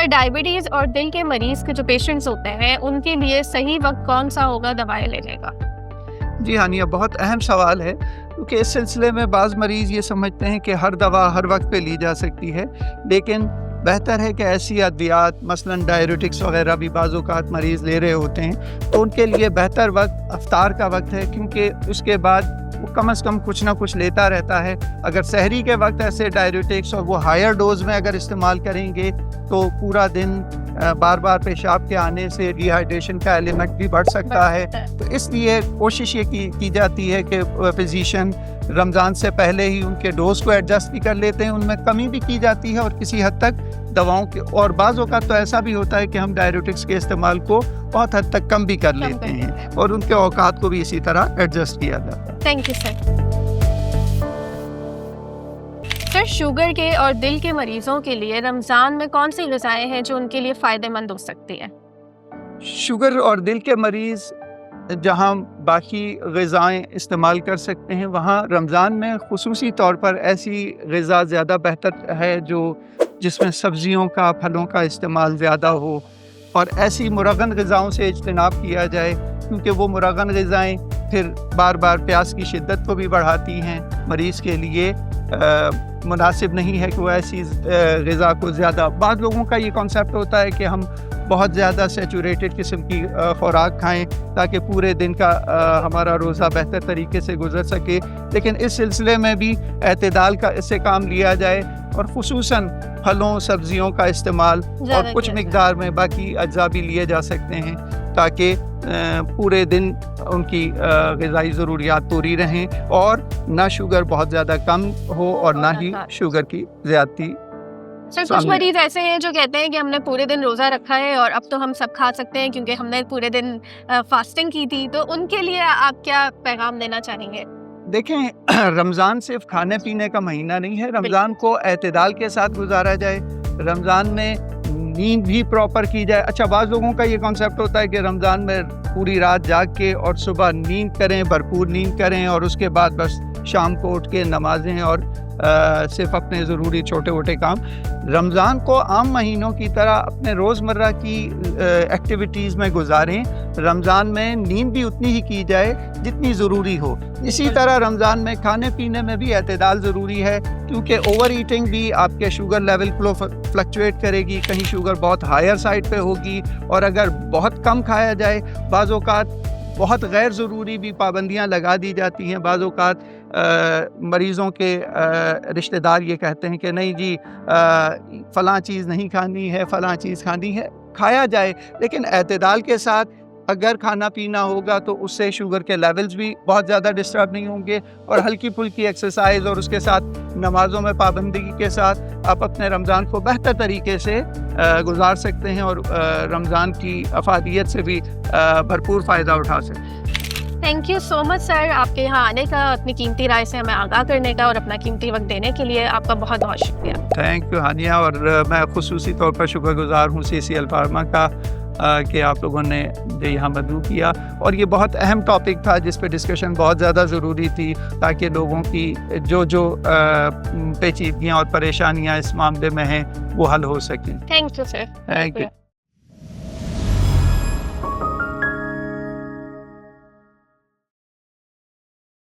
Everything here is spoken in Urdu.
سر ڈائبٹیز اور دل کے مریض کے جو پیشنٹس ہوتے ہیں ان کے لیے صحیح وقت کون سا ہوگا دوائیں لینے کا؟ جی ہانیہ، بہت اہم سوال ہے، کیونکہ اس سلسلے میں بعض مریض یہ سمجھتے ہیں کہ ہر دوا ہر وقت پہ لی جا سکتی ہے، لیکن بہتر ہے کہ ایسی ادویات مثلاً ڈائیورٹکس وغیرہ بھی بعض اوقات مریض لے رہے ہوتے ہیں تو ان کے لیے بہتر وقت افطار کا وقت ہے، کیونکہ اس کے بعد وہ کم از کم کچھ نہ کچھ لیتا رہتا ہے۔ اگر سحری کے وقت ایسے ڈائیورٹکس اور وہ ہائر ڈوز میں اگر استعمال کریں گے تو پورا دن بار بار پیشاب کے آنے سے ڈی ہائیڈریشن کا ایلیمنٹ بھی بڑھ سکتا ہے، تو اس لیے کوشش یہ کی جاتی ہے کہ فزیشین رمضان سے پہلے ہی ان کے ڈوز کو ایڈجسٹ بھی کر لیتے ہیں، ان میں کمی بھی کی جاتی ہے اور کسی حد تک دواؤں کے، اور بعض اوقات تو ایسا بھی ہوتا ہے کہ ہم ڈائیورٹکس کے استعمال کو بہت حد تک کم بھی کر لیتے ہیں اور ان کے اوقات کو بھی اسی طرح ایڈجسٹ کیا جاتا ہے۔ Thank you sir. Sir sugar کے اور دل کے مریضوں کے لیے رمضان میں کون سی غذائیں ہیں جو ان کے لیے فائدہ مند ہو سکتی ہیں؟ شوگر اور دل کے مریض جہاں باقی غذائیں استعمال کر سکتے ہیں، وہاں رمضان میں خصوصی طور پر ایسی غذا زیادہ بہتر ہے جس میں سبزیوں کا، پھلوں کا استعمال زیادہ ہو، اور ایسی مرغن غذاؤں سے اجتناب کیا جائے، کیونکہ وہ مرغن غذائیں پھر بار بار پیاس کی شدت کو بھی بڑھاتی ہیں۔ مریض کے لیے مناسب نہیں ہے کہ وہ ایسی غذا کو زیادہ، بعض لوگوں کا یہ کانسیپٹ ہوتا ہے کہ ہم بہت زیادہ سیچوریٹڈ قسم کی خوراک کھائیں تاکہ پورے دن کا ہمارا روزہ بہتر طریقے سے گزر سکے، لیکن اس سلسلے میں بھی اعتدال کا اس سے کام لیا جائے، اور خصوصاً پھلوں سبزیوں کا استعمال اور کچھ مقدار میں باقی اجزاء بھی لیے جا سکتے ہیں تاکہ پورے دن ان کی غذائی ضروریات پوری رہیں اور نہ شوگر بہت زیادہ کم ہو اور نہ ہی شوگر کی زیادتی۔ سر کچھ مریض ایسے ہیں جو کہتے ہیں کہ ہم نے پورے دن روزہ رکھا ہے اور اب تو ہم سب کھا سکتے ہیں کیونکہ ہم نے پورے دن فاسٹنگ کی تھی، تو ان کے لیے آپ کیا پیغام دینا چاہیں گے؟ دیکھیں، رمضان صرف کھانے پینے کا مہینہ نہیں ہے، رمضان کو اعتدال کے ساتھ گزارا جائے، رمضان میں نیند بھی پراپر کی جائے۔ اچھا، بعض لوگوں کا یہ کانسیپٹ ہوتا ہے کہ رمضان میں پوری رات جاگ کے اور صبح نیند کریں، بھرپور نیند کریں، اور اس کے بعد بس شام کو اٹھ کے نمازیں اور صرف اپنے ضروری چھوٹے موٹے کام۔ رمضان کو عام مہینوں کی طرح اپنے روزمرہ کی ایکٹیویٹیز میں گزاریں۔ رمضان میں نیند بھی اتنی ہی کی جائے جتنی ضروری ہو۔ اسی طرح رمضان میں کھانے پینے میں بھی اعتدال ضروری ہے، کیونکہ اوور ایٹنگ بھی آپ کے شوگر لیول کو فلکچویٹ کرے گی، کہیں شوگر بہت ہائر سائڈ پہ ہوگی، اور اگر بہت کم کھایا جائے، بعض اوقات بہت غیر ضروری بھی پابندیاں لگا دی جاتی ہیں۔ بعض اوقات مریضوں کے رشتہ دار یہ کہتے ہیں کہ نہیں جی فلاں چیز نہیں کھانی ہے، فلاں چیز کھانی ہے، کھایا جائے، لیکن اعتدال کے ساتھ اگر کھانا پینا ہوگا تو اس سے شوگر کے لیولز بھی بہت زیادہ ڈسٹرب نہیں ہوں گے، اور ہلکی پھلکی ایکسرسائز اور اس کے ساتھ نمازوں میں پابندگی کے ساتھ آپ اپنے رمضان کو بہتر طریقے سے گزار سکتے ہیں اور رمضان کی افادیت سے بھی بھرپور فائدہ اٹھا سکتے ہیں۔ تھینک یو سو مچ سر، آپ کے یہاں آنے کا، اپنی قیمتی رائے سے ہمیں آگاہ کرنے کا اور اپنا قیمتی وقت دینے کے لیے آپ کا بہت بہت شکریہ۔ تھینک یو ہانیہ، اور میں خصوصی طور پر شکر گزار ہوں CCL فارما کا کہ آپ لوگوں نے یہاں مدعو کیا، اور یہ بہت اہم ٹاپک تھا جس پہ ڈسکشن بہت زیادہ ضروری تھی تاکہ لوگوں کی جو پیچیدگیاں اور پریشانیاں اس معاملے میں ہیں وہ حل ہو سکیں۔ Thank you sir. Thank you.